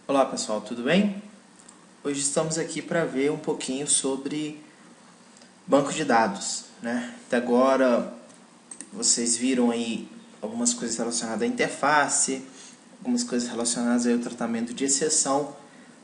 Olá pessoal, tudo bem? Hoje estamos aqui para ver um pouquinho sobre banco de dados, né? Até agora vocês viram aí algumas coisas relacionadas à interface, algumas coisas relacionadas aí ao tratamento de exceção,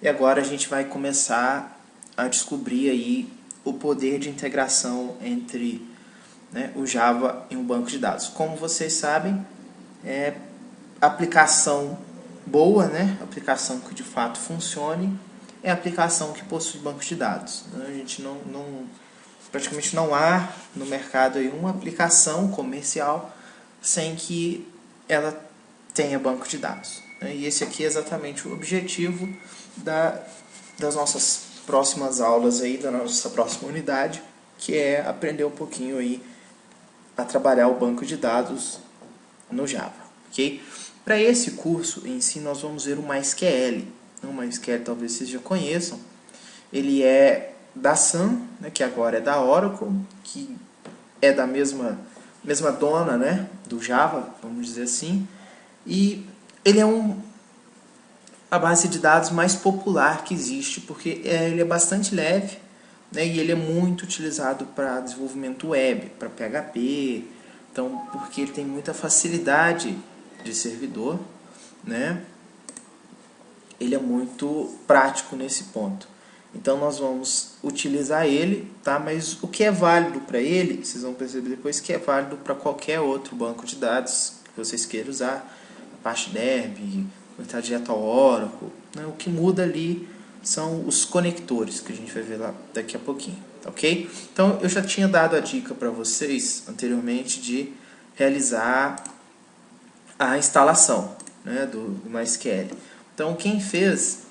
e agora a gente vai começar a descobrir aí o poder de integração entre, né, o Java e um banco de dados. Como vocês sabem, aplicação boa, né? Aplicação que de fato funcione, é a aplicação que possui banco de dados. A gente praticamente não há no mercado aí uma aplicação comercial sem que ela tenha banco de dados. E esse aqui é exatamente o objetivo das nossas próximas aulas aí, da nossa próxima unidade, que é aprender um pouquinho aí a trabalhar o banco de dados no Java, ok? Para esse curso em si, nós vamos ver o MySQL. O MySQL talvez vocês já conheçam. Ele é da Sun, né, que agora é da Oracle, que é da mesma dona, né, do Java, vamos dizer assim. E ele é a base de dados mais popular que existe, porque ele é bastante leve, né, e ele é muito utilizado para desenvolvimento web, para PHP. Então, porque ele tem muita facilidade de servidor, né? Ele é muito prático nesse ponto. Então nós vamos utilizar ele, tá? Mas o que é válido para ele, vocês vão perceber depois que é válido para qualquer outro banco de dados que vocês queiram usar, Apache Derby, conectar direto ao Oracle, né? O que muda ali são os conectores, que a gente vai ver lá daqui a pouquinho, tá ok? Então eu já tinha dado a dica para vocês anteriormente de realizar a instalação, né, do MySQL. Então quem fez,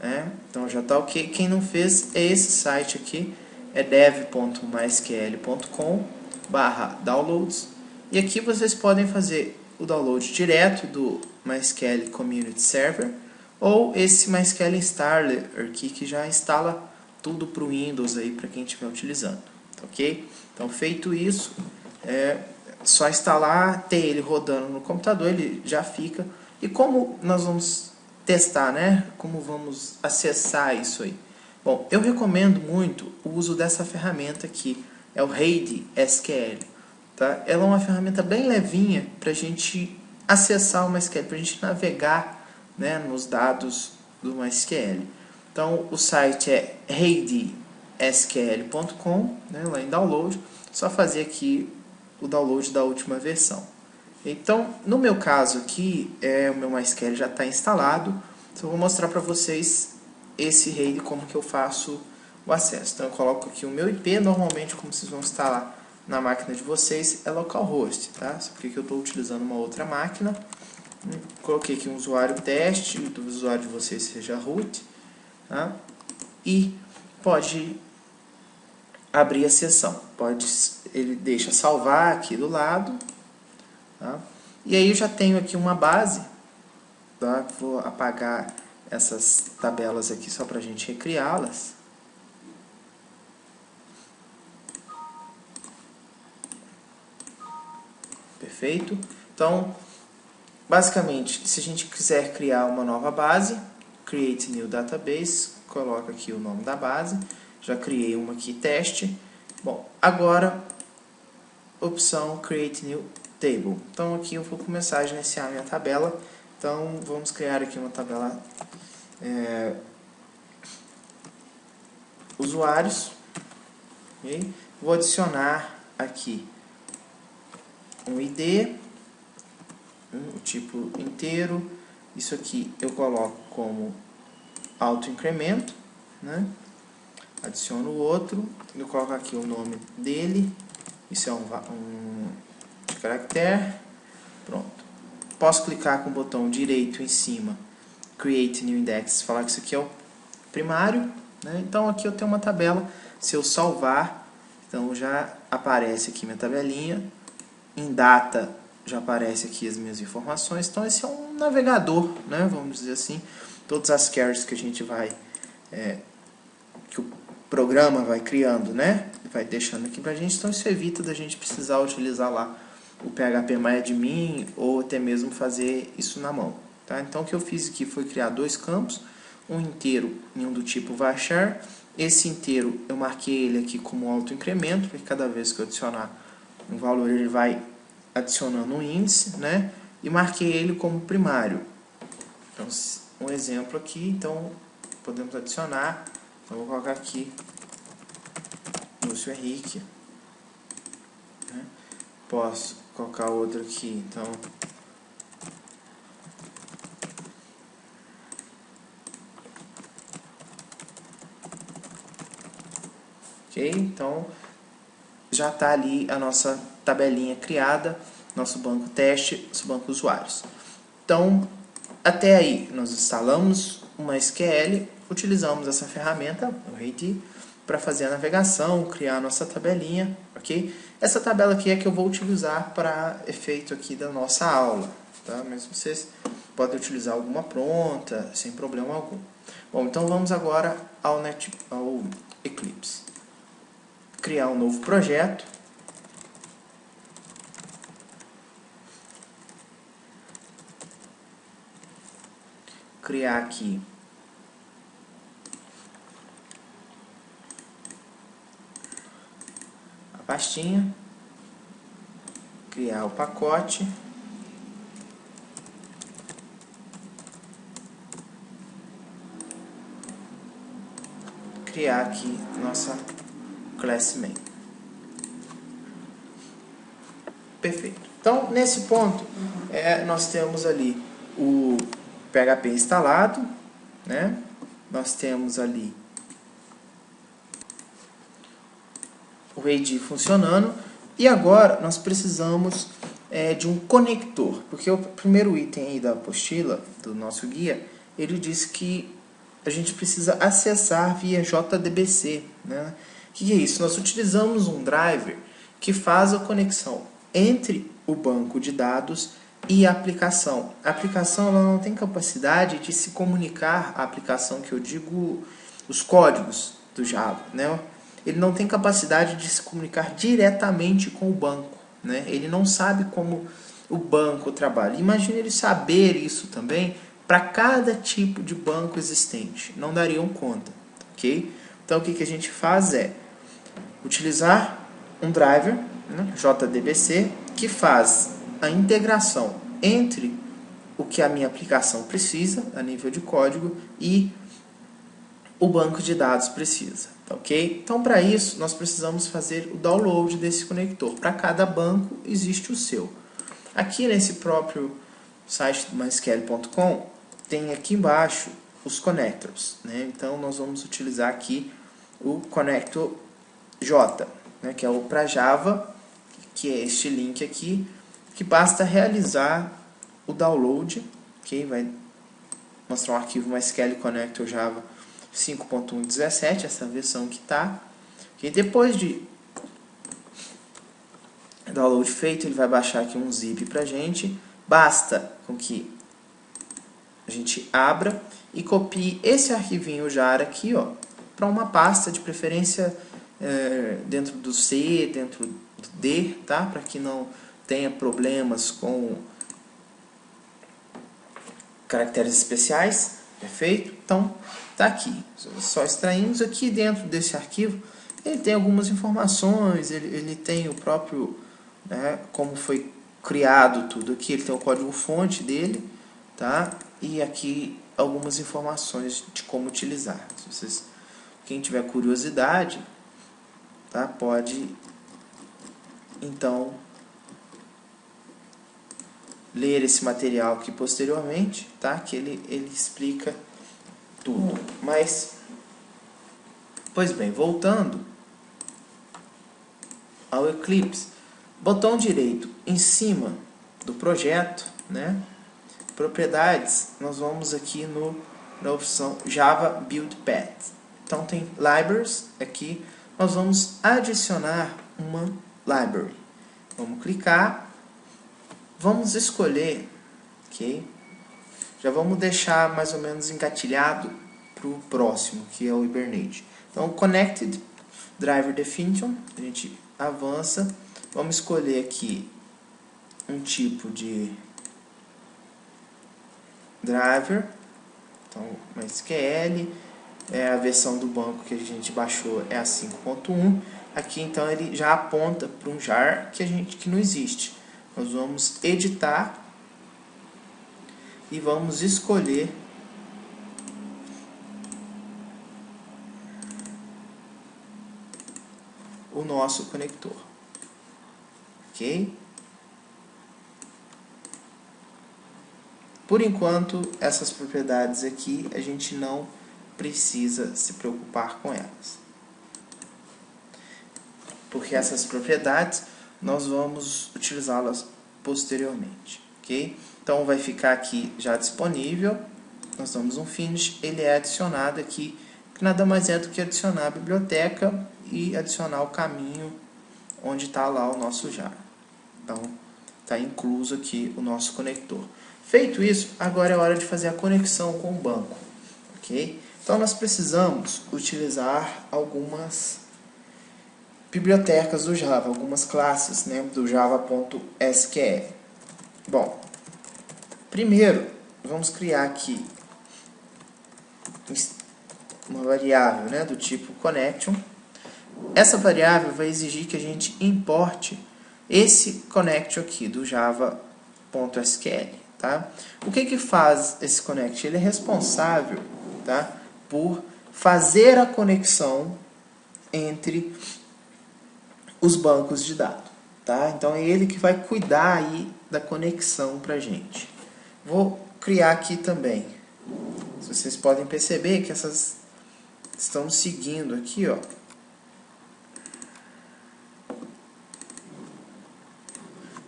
né, então já está ok. Quem não fez é esse site aqui, é dev.mysql.com/downloads, e aqui vocês podem fazer o download direto do MySQL Community Server ou esse MySQL Installer aqui, que já instala tudo para o Windows aí para quem estiver utilizando, ok? Então feito isso, só instalar, ter ele rodando no computador, ele já fica. E como nós vamos testar, né? Como vamos acessar isso aí? Bom, eu recomendo muito o uso dessa ferramenta aqui, é o Reid SQL. Tá? Ela é uma ferramenta bem levinha para a gente acessar o MySQL, para a gente navegar, né, nos dados do MySQL. Então o site é reidsql.com, né, lá em download, só fazer aqui o download da última versão. Então, no meu caso aqui, o meu MySQL já está instalado, então eu vou mostrar para vocês esse RAID, como que eu faço o acesso. Então eu coloco aqui o meu IP, normalmente como vocês vão instalar na máquina de vocês é localhost, tá? Só porque eu estou utilizando uma outra máquina. Coloquei aqui um usuário teste, o usuário de vocês seja root, tá? E pode abrir a sessão, ele deixa salvar aqui do lado, tá? E aí eu já tenho aqui uma base, tá? Vou apagar essas tabelas aqui só para a gente recriá-las. Perfeito? Então, basicamente, se a gente quiser criar uma nova base, create new database, coloca aqui o nome da base, já criei uma aqui, teste. Bom, agora, opção create new table. Então aqui eu vou começar a gerenciar a minha tabela. Então vamos criar aqui uma tabela usuários. Okay? Vou adicionar aqui um ID, o tipo inteiro. Isso aqui eu coloco como auto-incremento, né? Adiciono o outro, eu coloco aqui o nome dele, isso é um caractere, pronto. Posso clicar com o botão direito em cima, Create New Index, falar que isso aqui é o primário, né? Então aqui eu tenho uma tabela, se eu salvar, então já aparece aqui minha tabelinha, em data já aparece aqui as minhas informações, então esse é um navegador, né? Vamos dizer assim, todas as queries que a gente vai, que o programa vai criando, né? Vai deixando aqui pra gente, então isso evita da gente precisar utilizar lá o PHPMyAdmin ou até mesmo fazer isso na mão, Tá? Então o que eu fiz aqui foi criar dois campos, um inteiro e um do tipo varchar. Esse inteiro eu marquei ele aqui como autoincremento, porque cada vez que eu adicionar um valor ele vai adicionando um índice, né? E marquei ele como primário. Então, um exemplo aqui, então podemos adicionar, então vou colocar aqui Lúcio Henrique, né? Posso colocar outro aqui, então ok, então já está ali a nossa tabelinha criada, nosso banco teste, nosso banco usuários. Então, até aí, nós instalamos uma SQL, utilizamos essa ferramenta, o Reidi, para fazer a navegação, criar a nossa tabelinha, ok? Essa tabela aqui é que eu vou utilizar para efeito aqui da nossa aula, tá? Mas vocês podem utilizar alguma pronta, sem problema algum. Bom, então vamos agora ao Eclipse. Criar um novo projeto. Criar aqui a pastinha, criar o pacote, criar aqui nossa class main. Perfeito. Então, nesse ponto, nós temos ali o PHP instalado, né? Nós temos ali o Reidi funcionando, e agora nós precisamos de um conector, porque o primeiro item aí da apostila, do nosso guia, ele diz que a gente precisa acessar via JDBC, né? O que é isso? Nós utilizamos um driver que faz a conexão entre o banco de dados e a aplicação. A aplicação ela não tem capacidade de se comunicar, a aplicação que eu digo, os códigos do Java, né? Ele não tem capacidade de se comunicar diretamente com o banco, né? Ele não sabe como o banco trabalha. Imagine ele saber isso também para cada tipo de banco existente. Não dariam conta, ok? Então o que a gente faz é utilizar um driver, né, JDBC, que faz a integração entre o que a minha aplicação precisa, a nível de código, e o banco de dados precisa, tá ok? Então, para isso, nós precisamos fazer o download desse conector. Para cada banco, existe o seu. Aqui nesse próprio site do mysql.com, tem aqui embaixo os connectors, né? Então, nós vamos utilizar aqui o connector J, né, que é o para Java, que é este link aqui, que basta realizar o download, ok? Vai mostrar um arquivo MySQL Connector Java 5.1.17, essa versão que está. Okay? Depois de download feito, ele vai baixar aqui um zip para a gente. Basta com que a gente abra e copie esse arquivinho JAR aqui, para uma pasta, de preferência dentro do C, dentro do D, tá? Para que não tenha problemas com caracteres especiais, perfeito? Então, tá aqui. Só extraímos aqui dentro desse arquivo. Ele tem algumas informações, ele tem o próprio, né, como foi criado tudo aqui, ele tem o código-fonte dele, tá? E aqui algumas informações de como utilizar. Se vocês, quem tiver curiosidade, tá, pode então ler esse material aqui posteriormente, tá? Que ele explica tudo. Mas, pois bem, voltando ao Eclipse, botão direito em cima do projeto, né? Propriedades, nós vamos aqui na opção Java Build Path. Então tem libraries aqui, nós vamos adicionar uma library. Vamos clicar, vamos escolher, ok? Já vamos deixar mais ou menos engatilhado para o próximo, que é o Hibernate. Então, Connected Driver Definition, a gente avança, vamos escolher aqui um tipo de driver, então MySQL, a versão do banco que a gente baixou é a 5.1. Aqui então ele já aponta para um jar que não existe. Nós vamos editar e vamos escolher o nosso conector, ok? Por enquanto, essas propriedades aqui a gente não precisa se preocupar com elas, porque essas propriedades nós vamos utilizá-las posteriormente, ok? Então vai ficar aqui já disponível, nós damos um finish, ele é adicionado aqui, que nada mais é do que adicionar a biblioteca e adicionar o caminho onde está lá o nosso jar. Então está incluso aqui o nosso conector. Feito isso, agora é hora de fazer a conexão com o banco, ok? Então nós precisamos utilizar algumas bibliotecas do Java, algumas classes, né, do java.sql. Bom, primeiro vamos criar aqui uma variável, né, do tipo connection. Essa variável vai exigir que a gente importe esse connection aqui do java.sql, tá? O que faz esse connection? Ele é responsável, tá, por fazer a conexão entre os bancos de dados, tá? Então é ele que vai cuidar aí da conexão pra gente. Vou criar aqui também. Vocês podem perceber que essas estão seguindo aqui, ó,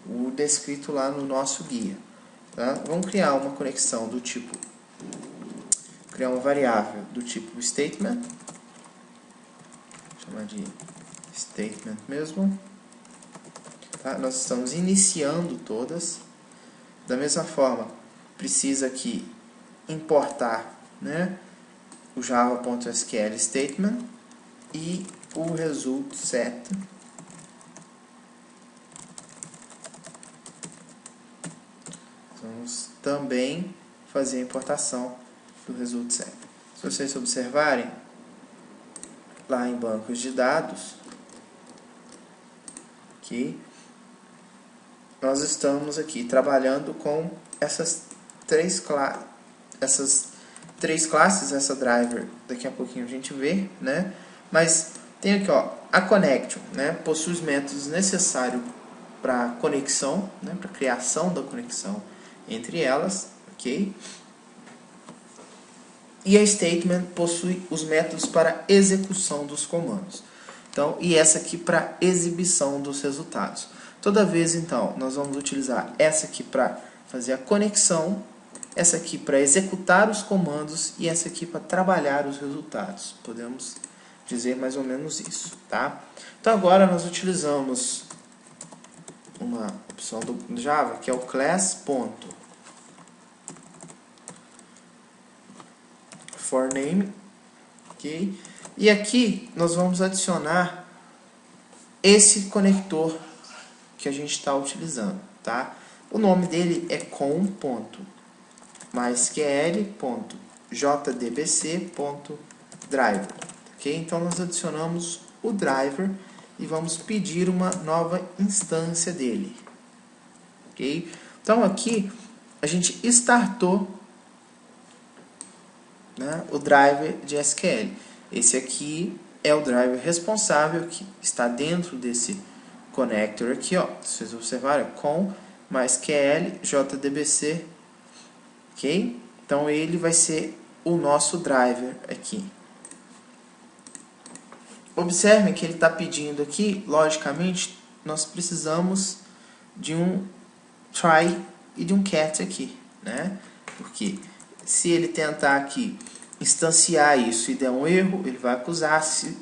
o descrito lá no nosso guia, tá? Vamos criar uma conexão do tipo, criar uma variável do tipo statement, chamar de statement mesmo, tá? Nós estamos iniciando todas. Da mesma forma, precisa aqui importar, né, o java.sql statement e o result set. Vamos também fazer a importação do result set. Se vocês observarem, lá em bancos de dados, que nós estamos aqui trabalhando com essas três classes, essa driver, daqui a pouquinho a gente vê, né? Mas tem aqui, ó, a connection, né? Possui os métodos necessários para conexão, né? Para criação da conexão entre elas, ok? E a statement possui os métodos para execução dos comandos. Então, e essa aqui para exibição dos resultados. Toda vez, então, nós vamos utilizar essa aqui para fazer a conexão, essa aqui para executar os comandos e essa aqui para trabalhar os resultados. Podemos dizer mais ou menos isso, tá? Então, agora nós utilizamos uma opção do Java, que é o class.forName, ok? E aqui nós vamos adicionar esse conector que a gente está utilizando, tá? O nome dele é com.mysql.jdbc.driver, ok? Então nós adicionamos o driver e vamos pedir uma nova instância dele, ok? Então aqui a gente startou, né, o driver de SQL. Esse aqui é o driver responsável que está dentro desse connector aqui, ó. Se vocês observarem, com MySQL JDBC, ok? Então ele vai ser o nosso driver aqui. Observem que ele está pedindo aqui, logicamente, nós precisamos de um try e de um catch aqui, né? Porque se ele tentar aqui instanciar isso e der um erro, ele vai acusar. Se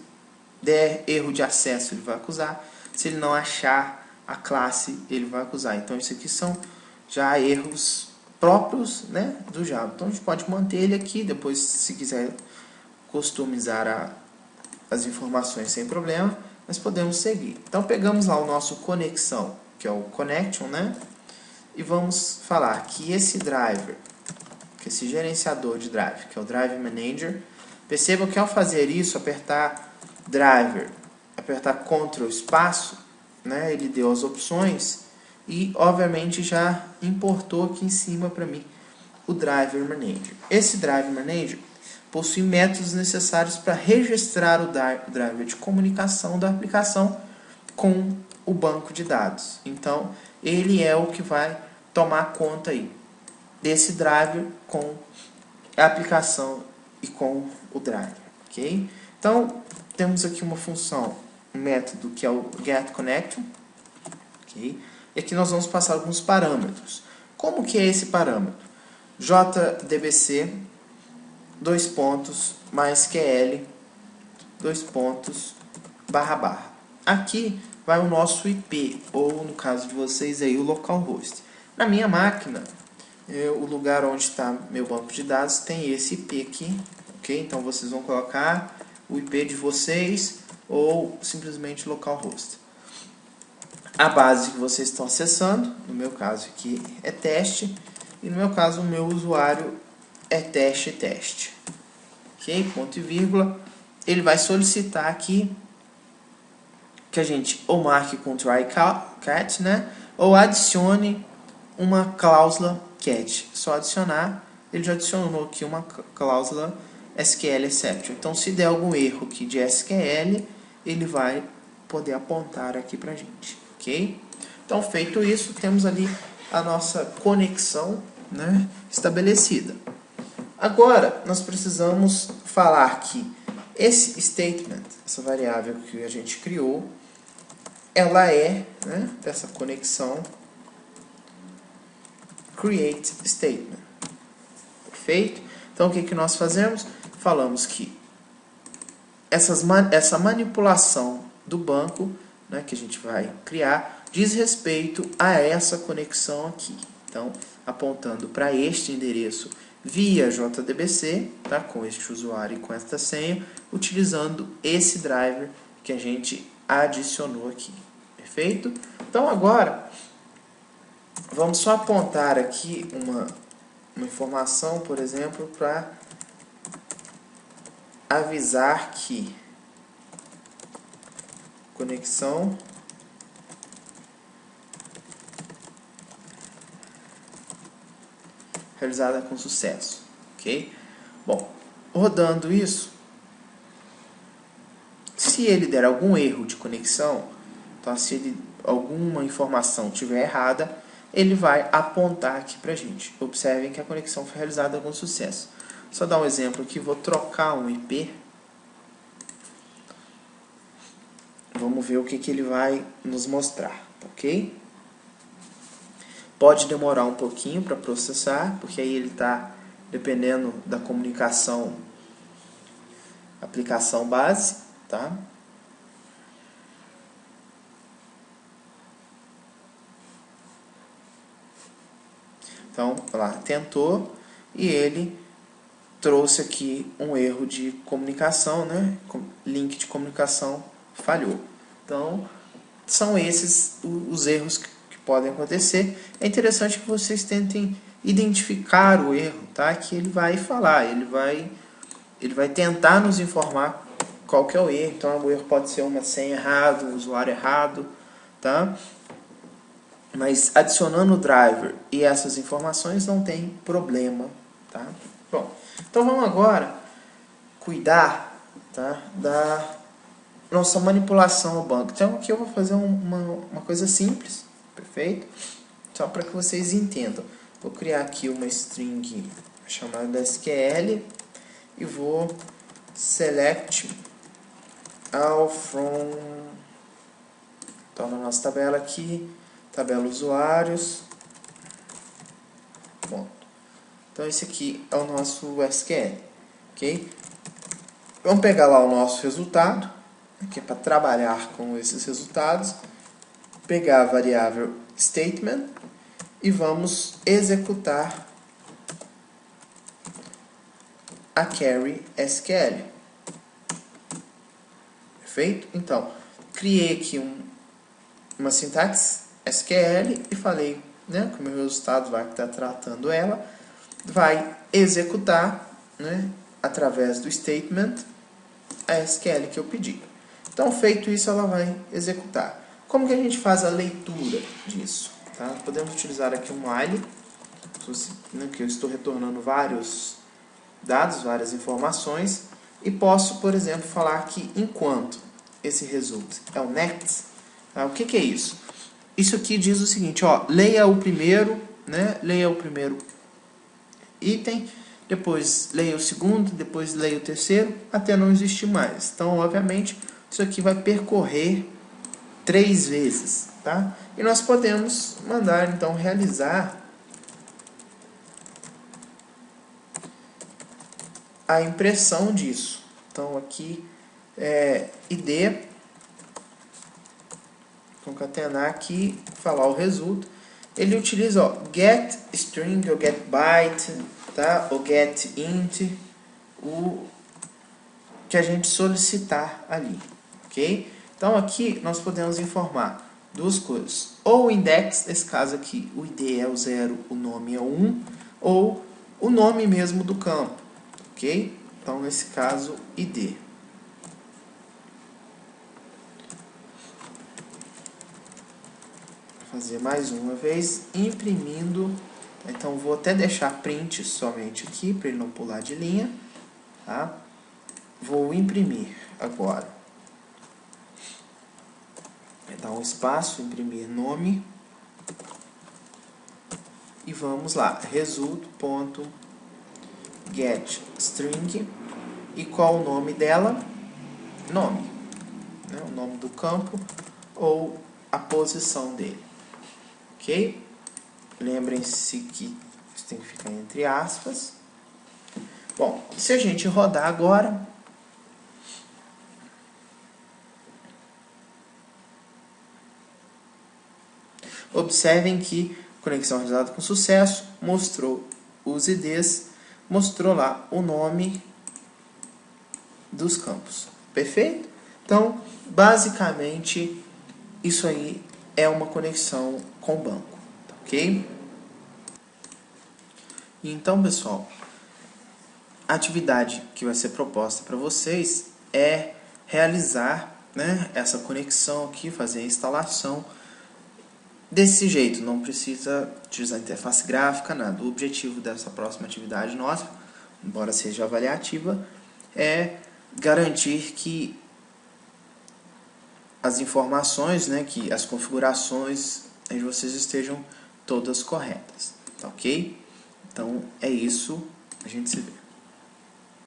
der erro de acesso, ele vai acusar. Se ele não achar a classe, ele vai acusar. Então, isso aqui são já erros próprios, né, do Java. Então, a gente pode manter ele aqui. Depois, se quiser customizar as informações sem problema, nós podemos seguir. Então, pegamos lá o nosso conexão, que é o connection, né? E vamos falar que esse driver, que esse gerenciador de drive, que é o Drive Manager. Perceba que ao fazer isso, apertar Driver, apertar Ctrl espaço, né, ele deu as opções e obviamente já importou aqui em cima para mim o Driver Manager. Esse Drive Manager possui métodos necessários para registrar o driver de comunicação da aplicação com o banco de dados. Então, ele é o que vai tomar conta aí desse driver com a aplicação e com o driver, ok? Então, temos aqui uma função, um método que é o getConnection, ok? E aqui nós vamos passar alguns parâmetros. Como que é esse parâmetro? JDBC, dois pontos, MySQL, dois pontos, barra, barra. Aqui vai o nosso IP, ou no caso de vocês aí, o localhost. Na minha máquina, o lugar onde está meu banco de dados tem esse IP aqui, ok? Então vocês vão colocar o IP de vocês ou simplesmente localhost. A base que vocês estão acessando, no meu caso aqui é teste, e no meu caso o meu usuário é teste. Ok? Ponto e vírgula. Ele vai solicitar aqui que a gente ou marque com try catch, né? Ou adicione uma cláusula catch. Só adicionar, ele já adicionou aqui uma cláusula SQL exception. Então, se der algum erro aqui de SQL, ele vai poder apontar aqui pra gente, ok? Então, feito isso, temos ali a nossa conexão, né, estabelecida. Agora, nós precisamos falar que esse statement, essa variável que a gente criou, ela é, né, dessa conexão create statement. Perfeito? Então, o que nós fazemos? Falamos que essa manipulação do banco, né, que a gente vai criar, diz respeito a essa conexão aqui. Então, apontando para este endereço via JDBC, tá, com este usuário e com esta senha, utilizando esse driver que a gente adicionou aqui. Perfeito? Então, agora, vamos só apontar aqui uma informação, por exemplo, para avisar que conexão realizada com sucesso, ok? Bom, rodando isso, se ele der algum erro de conexão, então se alguma informação estiver errada, ele vai apontar aqui pra gente. Observem que a conexão foi realizada com sucesso. Só dar um exemplo aqui, vou trocar um IP. Vamos ver o que ele vai nos mostrar, ok? Pode demorar um pouquinho para processar, porque aí ele está dependendo da comunicação, aplicação base, tá? Então, lá, tentou e ele trouxe aqui um erro de comunicação, né? Link de comunicação falhou. Então, são esses os erros que podem acontecer. É interessante que vocês tentem identificar o erro, tá? Que ele vai falar, ele vai tentar nos informar qual que é o erro. Então, o erro pode ser uma senha errada, um usuário errado, tá? Mas adicionando o driver e essas informações não tem problema, tá? Bom, então vamos agora cuidar, tá, da nossa manipulação ao banco. Então aqui eu vou fazer uma coisa simples, perfeito? Só para que vocês entendam. Vou criar aqui uma string chamada SQL e vou select all from, então na nossa tabela aqui, tabela usuários. Bom, então esse aqui é o nosso SQL, ok? Vamos pegar lá o nosso resultado, que é para trabalhar com esses resultados, pegar a variável statement e vamos executar a query SQL. Perfeito? Então, criei aqui uma sintaxe SQL e falei, né, que o meu resultado vai estar tratando ela, vai executar, né, através do statement a SQL que eu pedi. Então, feito isso, ela vai executar. Como que a gente faz a leitura disso? Tá? Podemos utilizar aqui um while, né, que eu estou retornando vários dados, várias informações, e posso, por exemplo, falar que enquanto esse result é o next, tá? O que é isso? Isso aqui diz o seguinte, ó, leia o primeiro, né, leia o primeiro item, depois leia o segundo, depois leia o terceiro, até não existir mais. Então, obviamente, isso aqui vai percorrer 3 vezes, tá? E nós podemos mandar, então, realizar a impressão disso. Então, aqui é id, concatenar aqui, falar o resultado. Ele utiliza, ó, get string ou get byte, tá? Ou get int, o que a gente solicitar ali, ok? Então aqui nós podemos informar duas coisas. Ou o index, nesse caso aqui o id é o 0, o nome é o 1, ou o nome mesmo do campo, ok? Então nesse caso id. Vou fazer mais uma vez, imprimindo. Então vou até deixar print somente aqui, para ele não pular de linha, tá? Vou imprimir agora. Vai dar um espaço, imprimir nome. E vamos lá, result.getString. E qual o nome dela? Nome, né? O nome do campo ou a posição dele. Ok? Lembrem-se que isso tem que ficar entre aspas. Bom, se a gente rodar agora, observem que conexão realizada com sucesso, mostrou os IDs, mostrou lá o nome dos campos. Perfeito? Então, basicamente, isso aí é uma conexão com o banco. Ok? Então, pessoal, a atividade que vai ser proposta para vocês é realizar, né, essa conexão aqui, fazer a instalação desse jeito. Não precisa utilizar interface gráfica, nada. O objetivo dessa próxima atividade nossa, embora seja avaliativa, é garantir que as informações, né, que as configurações de vocês estejam todas corretas. Tá ok? Então é isso. A gente se vê.